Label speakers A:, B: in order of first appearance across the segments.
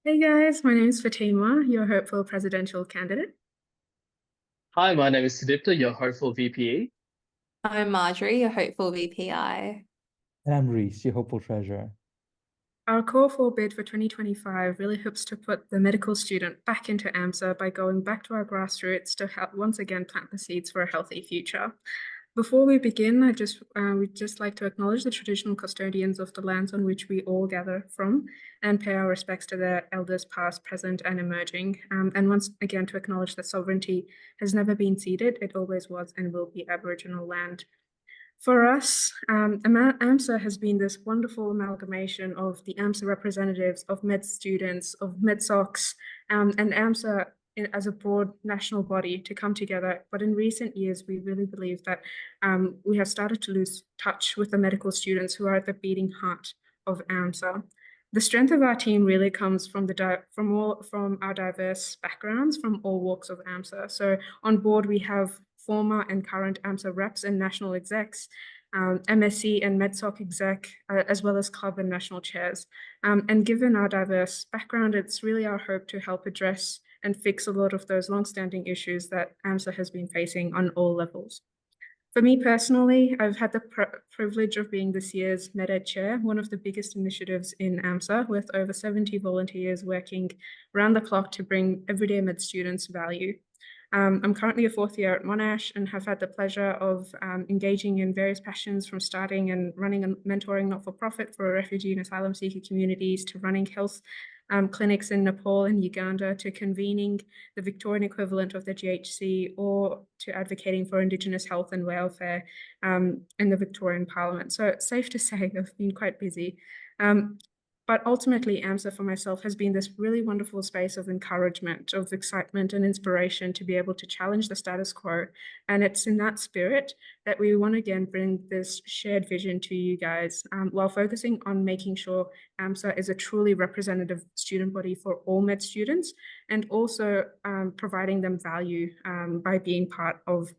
A: Hey guys, my name is Fatima, your hopeful presidential candidate.
B: Hi, my name is Sudipta, your hopeful VPE.
C: I'm Margery, a hopeful VPI.
D: And I'm Reece, your hopeful treasurer.
A: Our call for bid for 2025 really hopes to put the medical student back into AMSA by going back to our grassroots to help once again plant the seeds for a healthy future. Before we begin, we'd just like to acknowledge the traditional custodians of the lands on which we all gather from and pay our respects to their elders past, present, and emerging. And once again to acknowledge that sovereignty has never been ceded, it always was and will be Aboriginal land. For us, AMSA has been this wonderful amalgamation of the AMSA representatives, of med students, of medsocs, and AMSA as a broad national body to come together. But in recent years, we really believe that we have started to lose touch with the medical students who are at the beating heart of AMSA. The strength of our team really comes from from our diverse backgrounds from all walks of AMSA. So on board we have former and current AMSA reps and national execs, MSc and MedSoc exec, as well as club and national chairs. And given our diverse background, it's really our hope to help address and fix a lot of those long-standing issues that AMSA has been facing on all levels. For me personally, I've had the privilege of being this year's MedEd Chair, one of the biggest initiatives in AMSA, with over 70 volunteers working around the clock to bring everyday med students value. I'm currently a fourth year at Monash and have had the pleasure of engaging in various passions from starting and running and mentoring not-for-profit for refugee and asylum seeker communities to running health clinics in Nepal and Uganda to convening the Victorian equivalent of the GHC or to advocating for Indigenous health and welfare in the Victorian Parliament. So it's safe to say I've been quite busy. But ultimately, AMSA for myself has been this really wonderful space of encouragement, of excitement and inspiration to be able to challenge the status quo. And it's in that spirit that we want to again bring this shared vision to you guys while focusing on making sure AMSA is a truly representative student body for all med students and also providing them value by being part of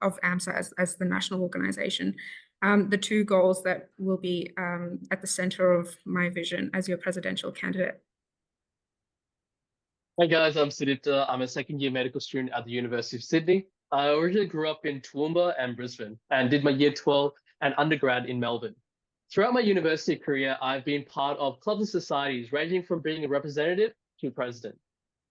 A: AMSA as the national organization. The two goals that will be at the center of my vision as your presidential candidate.
B: Hey guys, I'm Sudipta. I'm a second year medical student at the University of Sydney. I originally grew up in Toowoomba and Brisbane and did my year 12 and undergrad in Melbourne. Throughout my university career, I've been part of clubs and societies ranging from being a representative to president,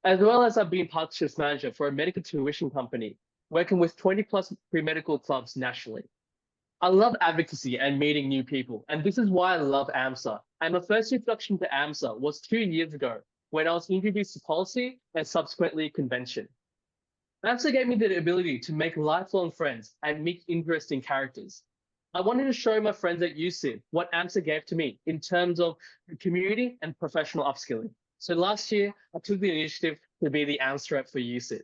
B: as well as I've been partnerships manager for a medical tuition company, working with 20 plus pre-medical clubs nationally. I love advocacy and meeting new people, and this is why I love AMSA. And my first introduction to AMSA was 2 years ago when I was introduced to policy and subsequently convention. AMSA gave me the ability to make lifelong friends and meet interesting characters. I wanted to show my friends at UCID what AMSA gave to me in terms of community and professional upskilling. So last year, I took the initiative to be the AMSA rep for UCID.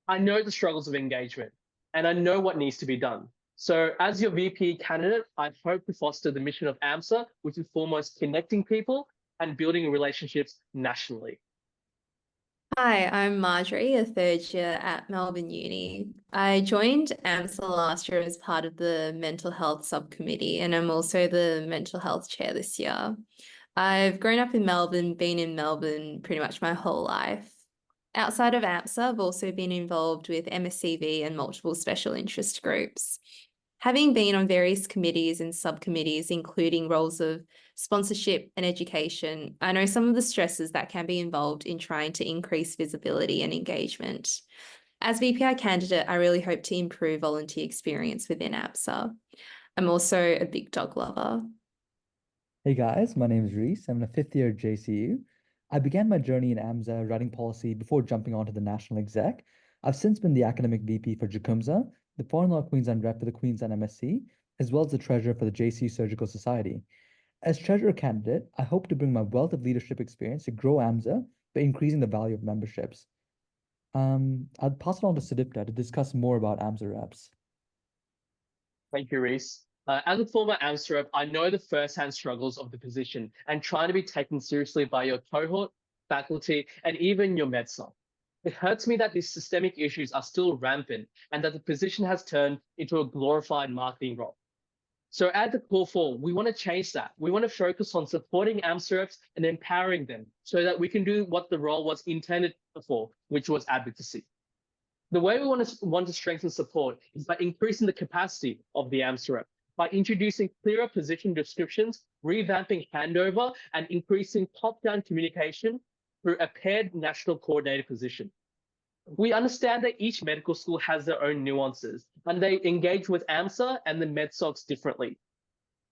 B: I know the struggles of engagement, and I know what needs to be done. So as your VP candidate, I hope to foster the mission of AMSA, which is foremost connecting people and building relationships nationally.
C: Hi, I'm Margery, a third year at Melbourne Uni. I joined AMSA last year as part of the mental health subcommittee, and I'm also the mental health chair this year. I've grown up in Melbourne, been in Melbourne pretty much my whole life. Outside of AMSA, I've also been involved with MSCV and multiple special interest groups. Having been on various committees and subcommittees, including roles of sponsorship and education, I know some of the stresses that can be involved in trying to increase visibility and engagement. As VPI candidate, I really hope to improve volunteer experience within AMSA. I'm also a big dog lover.
D: Hey guys, my name is Reece. I'm in a fifth year at JCU. I began my journey in AMSA writing policy before jumping onto the national exec. I've since been the academic VP for Jacumsa, the Foreign Law Queensland rep for the Queensland MSc, as well as the treasurer for the JCU Surgical Society. As treasurer candidate, I hope to bring my wealth of leadership experience to grow AMSA by increasing the value of memberships. I'll pass it on to Sudipta to discuss more about AMSA reps.
B: Thank you, Reece. As a former AMSA rep, I know the first-hand struggles of the position and trying to be taken seriously by your cohort, faculty, and even your medSoc. It hurts me that these systemic issues are still rampant and that the position has turned into a glorified marketing role. So at the core four, we want to change that. We want to focus on supporting AMSA reps and empowering them so that we can do what the role was intended for, which was advocacy. The way we want to strengthen support is by increasing the capacity of the AMSA rep, by introducing clearer position descriptions, revamping handover, and increasing top-down communication through a paired national coordinator position. We understand that each medical school has their own nuances, and they engage with AMSA and the MedSocs differently.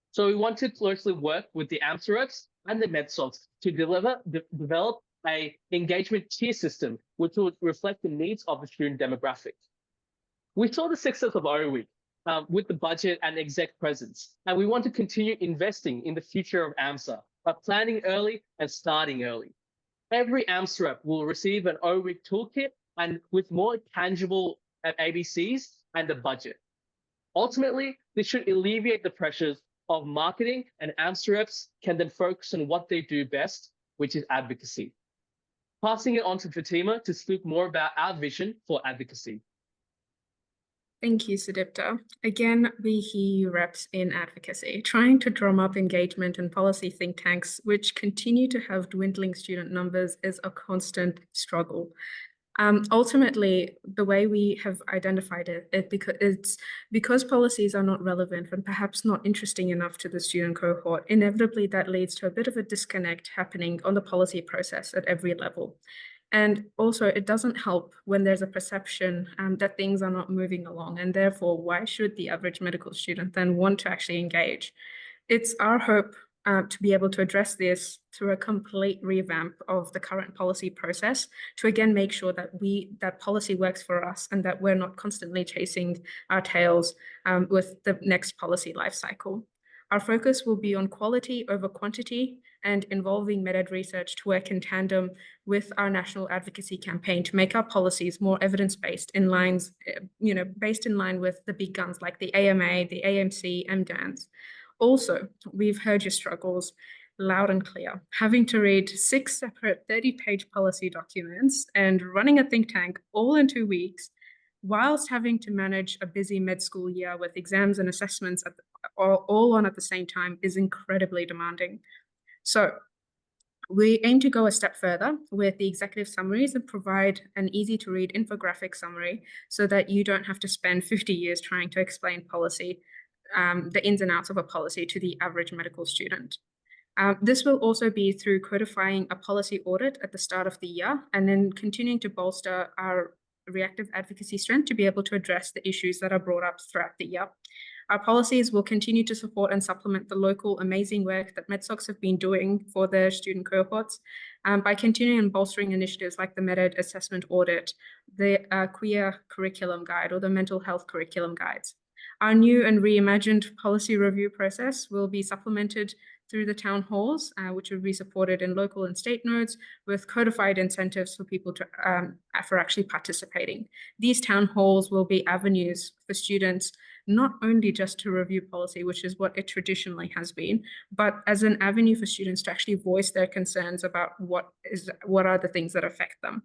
B: So we want to closely work with the AMSA reps and the MedSocs to develop a engagement tier system, which will reflect the needs of the student demographic. We saw the success of O Week with the budget and exec presence, and we want to continue investing in the future of AMSA by planning early and starting early. Every AMSA rep will receive an O Week toolkit and with more tangible ABCs and a budget. Ultimately, this should alleviate the pressures of marketing, and AMSA reps can then focus on what they do best, which is advocacy. Passing it on to Fatima to speak more about our vision for advocacy.
A: Thank you, Sudipta. Again, we hear you reps in advocacy, trying to drum up engagement in policy think tanks, which continue to have dwindling student numbers, is a constant struggle. Ultimately, the way we have identified it's because policies are not relevant and perhaps not interesting enough to the student cohort. Inevitably, that leads to a bit of a disconnect happening on the policy process at every level. And also, it doesn't help when there's a perception that things are not moving along, and therefore, why should the average medical student then want to actually engage? It's our hope to be able to address this through a complete revamp of the current policy process to again make sure that that policy works for us and that we're not constantly chasing our tails with the next policy life cycle. Our focus will be on quality over quantity and involving med-ed research to work in tandem with our national advocacy campaign to make our policies more evidence-based based in line with the big guns like the AMA, the AMC, MDANs. Also, we've heard your struggles loud and clear, having to read 6 separate 30-page policy documents and running a think tank all in 2 weeks, whilst having to manage a busy med school year with exams and assessments all on at the same time is incredibly demanding. So we aim to go a step further with the executive summaries and provide an easy-to-read infographic summary so that you don't have to spend 50 years trying to explain policy, the ins and outs of a policy to the average medical student. This will also be through codifying a policy audit at the start of the year and then continuing to bolster our reactive advocacy strength to be able to address the issues that are brought up throughout the year. Our policies will continue to support and supplement the local amazing work that MedSocs have been doing for their student cohorts by continuing and bolstering initiatives like the med-ed assessment audit, the queer curriculum guide, or the mental health curriculum guides. Our new and reimagined policy review process will be supplemented through the town halls, which will be supported in local and state nodes with codified incentives for people to for actually participating. These town halls will be avenues for students not only just to review policy, which is what it traditionally has been, but as an avenue for students to actually voice their concerns about what are the things that affect them.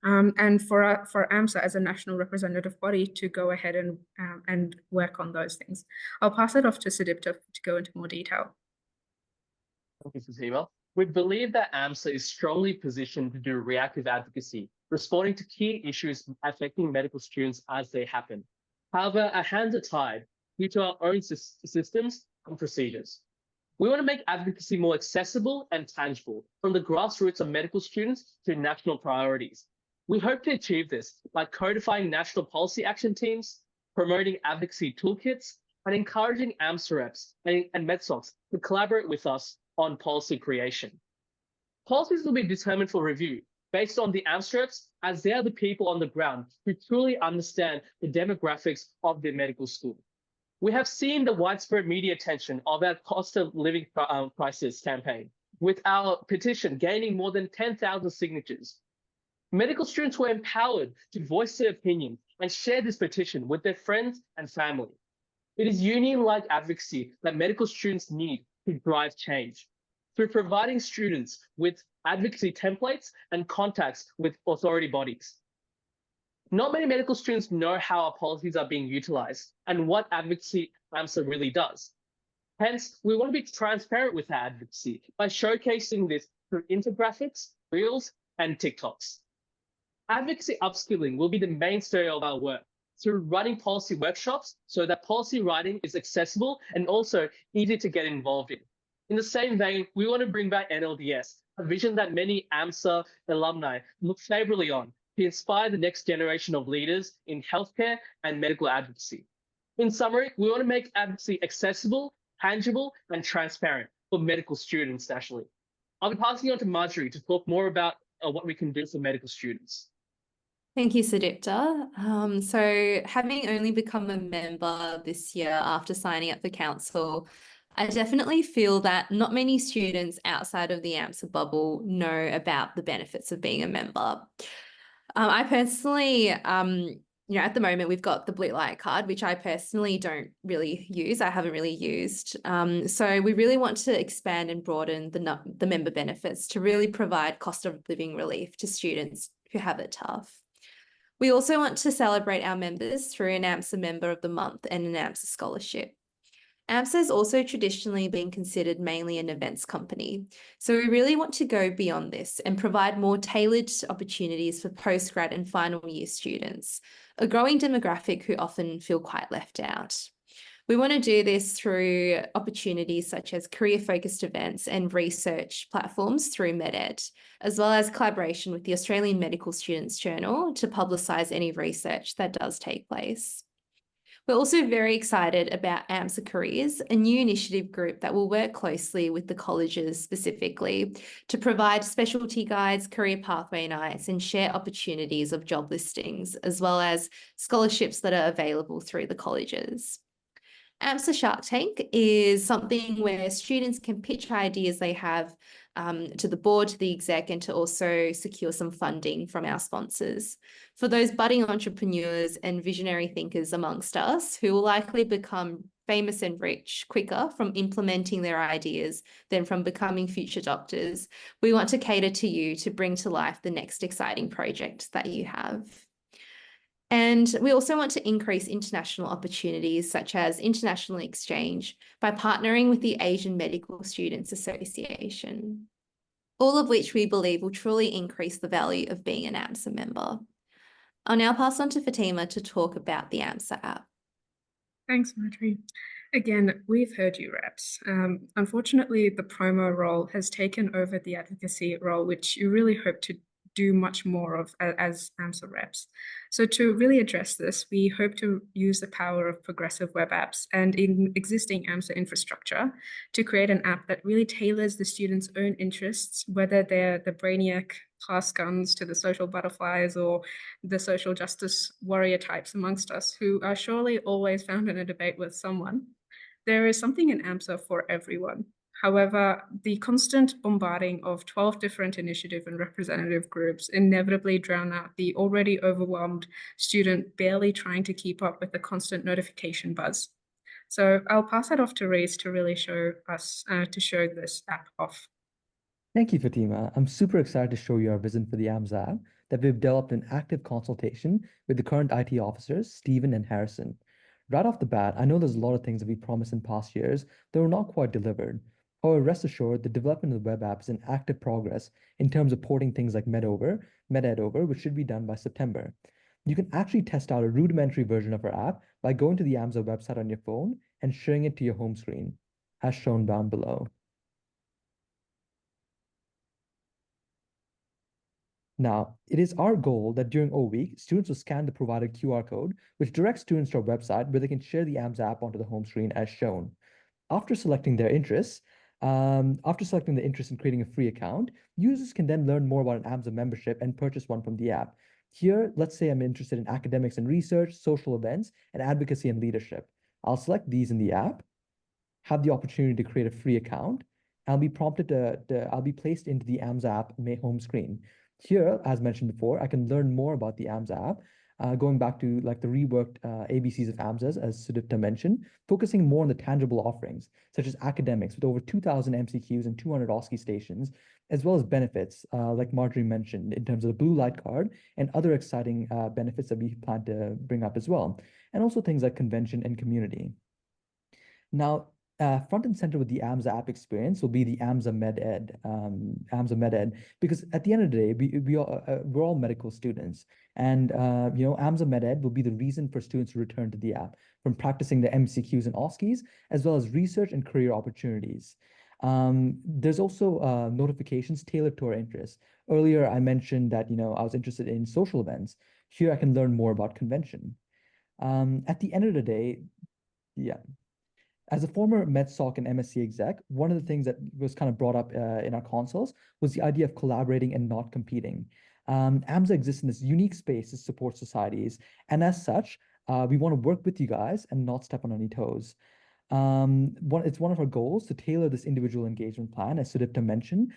A: And for AMSA as a national representative body to go ahead and work on those things. I'll pass it off to Sudipta to go into more detail.
B: Thank you, Fatima. We believe that AMSA is strongly positioned to do reactive advocacy, responding to key issues affecting medical students as they happen. However, our hands are tied due to our own systems and procedures. We want to make advocacy more accessible and tangible, from the grassroots of medical students to national priorities. We hope to achieve this by codifying national policy action teams, promoting advocacy toolkits, and encouraging AMSA reps and MedSocs to collaborate with us on policy creation. Policies will be determined for review based on the AMSA reps, as they are the people on the ground who truly understand the demographics of their medical school. We have seen the widespread media attention of our cost of living crisis campaign, with our petition gaining more than 10,000 signatures. Medical students were empowered to voice their opinion and share this petition with their friends and family. It is union-like advocacy that medical students need to drive change. Through providing students with advocacy templates and contacts with authority bodies. Not many medical students know how our policies are being utilized and what advocacy AMSA really does. Hence, we want to be transparent with our advocacy by showcasing this through infographics, reels, and TikToks. Advocacy upskilling will be the mainstay of our work through running policy workshops so that policy writing is accessible and also easy to get involved in. In the same vein, we want to bring back NLDS, a vision that many AMSA alumni look favorably on to inspire the next generation of leaders in healthcare and medical advocacy. In summary, we want to make advocacy accessible, tangible, and transparent for medical students nationally. I'll be passing on to Margery to talk more about what we can do for medical students.
C: Thank you, Sudipta. So having only become a member this year after signing up for council, I definitely feel that not many students outside of the AMSA bubble know about the benefits of being a member. I personally, at the moment we've got the blue light card, which I personally don't really use. I haven't really used. So we really want to expand and broaden the member benefits to really provide cost of living relief to students who have it tough. We also want to celebrate our members through an AMSA Member of the Month and an AMSA Scholarship. AMSA has also traditionally been considered mainly an events company, so we really want to go beyond this and provide more tailored opportunities for postgrad and final year students, a growing demographic who often feel quite left out. We want to do this through opportunities such as career-focused events and research platforms through MedEd, as well as collaboration with the Australian Medical Students Journal to publicise any research that does take place. We're also very excited about AMSA Careers, a new initiative group that will work closely with the colleges specifically to provide specialty guides, career pathway nights, and share opportunities of job listings, as well as scholarships that are available through the colleges. AMSA Shark Tank is something where students can pitch ideas they have to the board, to the exec, and to also secure some funding from our sponsors. For those budding entrepreneurs and visionary thinkers amongst us who will likely become famous and rich quicker from implementing their ideas than from becoming future doctors, we want to cater to you to bring to life the next exciting project that you have. And we also want to increase international opportunities such as international exchange by partnering with the Asian Medical Students Association, all of which we believe will truly increase the value of being an AMSA member. I'll now pass on to Fatima to talk about the AMSA app.
A: Thanks, Margery. Again, we've heard you, reps. Unfortunately, the promo role has taken over the advocacy role, which you really hope to do much more of as AMSA reps. So to really address this, we hope to use the power of progressive web apps and in existing AMSA infrastructure to create an app that really tailors the students' own interests, whether they're the brainiac class guns to the social butterflies or the social justice warrior types amongst us who are surely always found in a debate with someone. There is something in AMSA for everyone. However, the constant bombarding of 12 different initiative and representative groups inevitably drown out the already overwhelmed student barely trying to keep up with the constant notification buzz. So I'll pass that off to Reece to really show this app off.
D: Thank you, Fatima. I'm super excited to show you our vision for the AMSA app that we've developed in active consultation with the current IT officers, Stephen and Harrison. Right off the bat, I know there's a lot of things that we promised in past years that were not quite delivered. However, rest assured, the development of the web app is in active progress in terms of porting things like MedEd over, which should be done by September. You can actually test out a rudimentary version of our app by going to the AMSA website on your phone and sharing it to your home screen, as shown down below. Now, it is our goal that during O Week, students will scan the provided QR code, which directs students to our website where they can share the AMSA app onto the home screen as shown. After selecting the interest in creating a free account, users can then learn more about an AMSA membership and purchase one from the app. Here, let's say I'm interested in academics and research, social events, and advocacy and leadership. I'll select these in the app, have the opportunity to create a free account, and I'll be prompted I'll be placed into the AMSA app home screen. Here, as mentioned before, I can learn more about the AMSA app going back to like the reworked ABCs of AMSAs, as Sudipta mentioned, focusing more on the tangible offerings, such as academics with over 2,000 MCQs and 200 OSCE stations, as well as benefits, like Margery mentioned, in terms of the blue light card and other exciting benefits that we plan to bring up as well, and also things like convention and community. Now, front and center with the AMSA app experience will be the AMSA MedEd, because at the end of the day, we're all medical students, and AMSA MedEd will be the reason for students to return to the app, from practicing the MCQs and OSCEs, as well as research and career opportunities. There's also notifications tailored to our interests. Earlier, I mentioned that I was interested in social events. Here, I can learn more about convention. At the end of the day, yeah. As a former MedSoc and MSc exec, one of the things that was kind of brought up in our consoles was the idea of collaborating and not competing. AMSA exists in this unique space to support societies, and as such, we want to work with you guys and not step on any toes. It's one of our goals to tailor this individual engagement plan, as Sudipta mentioned,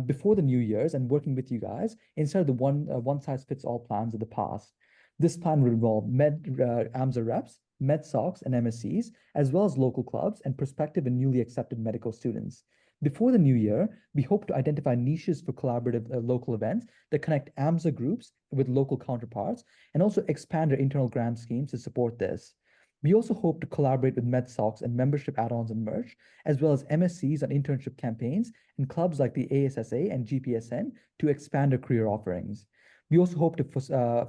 D: before the New Year's, and working with you guys instead of the one size fits all plans of the past. This plan will involve AMSA reps, MedSocs, and MSCs, as well as local clubs and prospective and newly accepted medical students. Before the new year, we hope to identify niches for collaborative local events that connect AMSA groups with local counterparts, and also expand our internal grant schemes to support this. We also hope to collaborate with MedSocs and membership add-ons and merch, as well as MSCs on internship campaigns and clubs like the ASSA and GPSN to expand our career offerings. We also hope to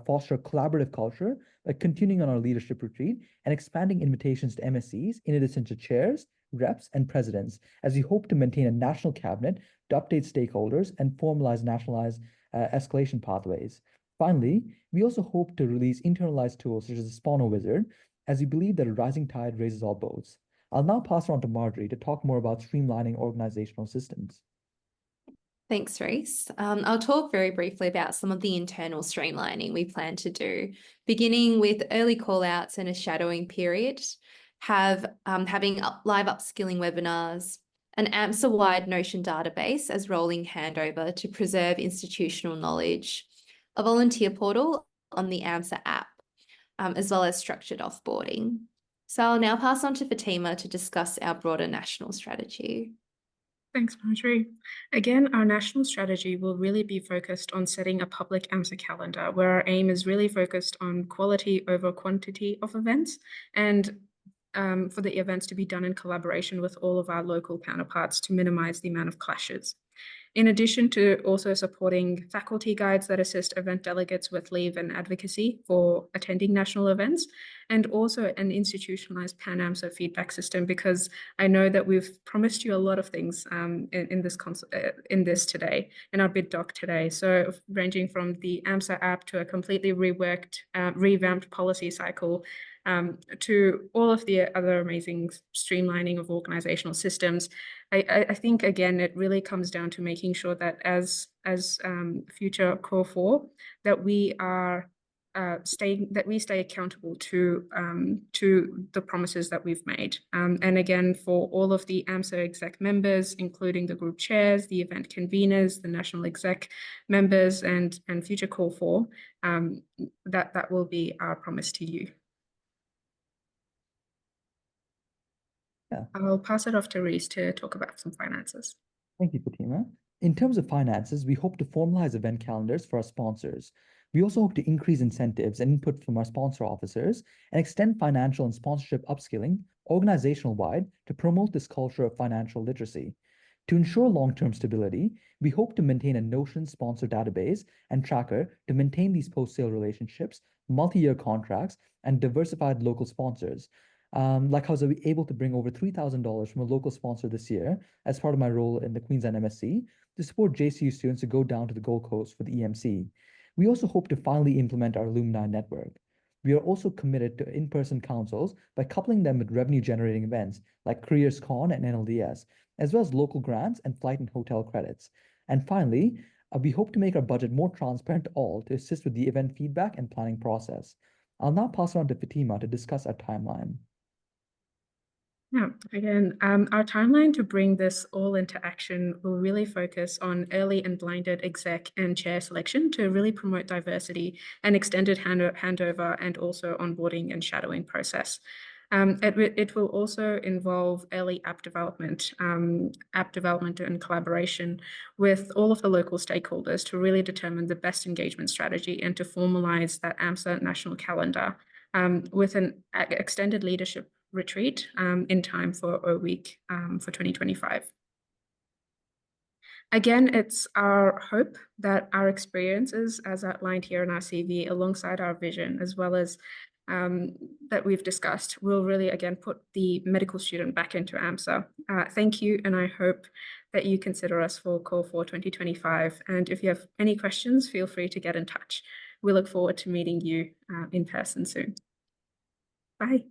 D: foster a collaborative culture by continuing on our leadership retreat and expanding invitations to MSCs in addition to chairs, reps, and presidents, as we hope to maintain a national cabinet to update stakeholders and formalize nationalized escalation pathways. Finally, we also hope to release internalized tools such as the Spawner Wizard, as we believe that a rising tide raises all boats. I'll now pass it on to Margery to talk more about streamlining organizational systems.
C: Thanks, Reece. I'll talk very briefly about some of the internal streamlining we plan to do, beginning with early callouts and a shadowing period, having live upskilling webinars, an AMSA-wide Notion database as rolling handover to preserve institutional knowledge, a volunteer portal on the AMSA app, as well as structured offboarding. So I'll now pass on to Fatima to discuss our broader national strategy.
A: Thanks, Margery. Again, our national strategy will really be focused on setting a public AMSA calendar, where our aim is really focused on quality over quantity of events, and for the events to be done in collaboration with all of our local counterparts to minimize the amount of clashes. In addition to also supporting faculty guides that assist event delegates with leave and advocacy for attending national events, and also an institutionalized Pan-AMSA feedback system, because I know that we've promised you a lot of things in this today, in our bid doc today. So ranging from the AMSA app to a completely revamped policy cycle, to all of the other amazing streamlining of organizational systems. I think, again, it really comes down to making sure that as future Core 4, that we are stay accountable to the promises that we've made. And again, for all of the AMSA exec members, including the group chairs, the event conveners, the national exec members, and future Core 4, that will be our promise to you.
D: Yeah.
A: I'll pass it off to Reece to talk about some finances.
D: Thank you, Fatima. In terms of finances, we hope to formalize event calendars for our sponsors. We also hope to increase incentives and input from our sponsor officers and extend financial and sponsorship upskilling organizational-wide to promote this culture of financial literacy. To ensure long-term stability, we hope to maintain a Notion sponsor database and tracker to maintain these post-sale relationships, multi-year contracts, and diversified local sponsors. Like I was able to bring over $3,000 from a local sponsor this year as part of my role in the Queensland MSc to support JCU students to go down to the Gold Coast for the EMC. We also hope to finally implement our alumni network. We are also committed to in-person councils by coupling them with revenue-generating events like CareersCon and NLDS, as well as local grants and flight and hotel credits. And finally, we hope to make our budget more transparent to all to assist with the event feedback and planning process. I'll now pass it on to Fatima to discuss our timeline.
A: Yeah, again, our timeline to bring this all into action will really focus on early and blinded exec and chair selection to really promote diversity and extended handover and also onboarding and shadowing process. It will also involve early app development and collaboration with all of the local stakeholders to really determine the best engagement strategy and to formalize that AMSA national calendar with an extended leadership retreat in time for a week for 2025. Again, it's our hope that our experiences, as outlined here in our CV, alongside our vision, as well as that we've discussed, will really, again, put the medical student back into AMSA. Thank you, and I hope that you consider us for Call for 2025. And if you have any questions, feel free to get in touch. We look forward to meeting you in person soon. Bye.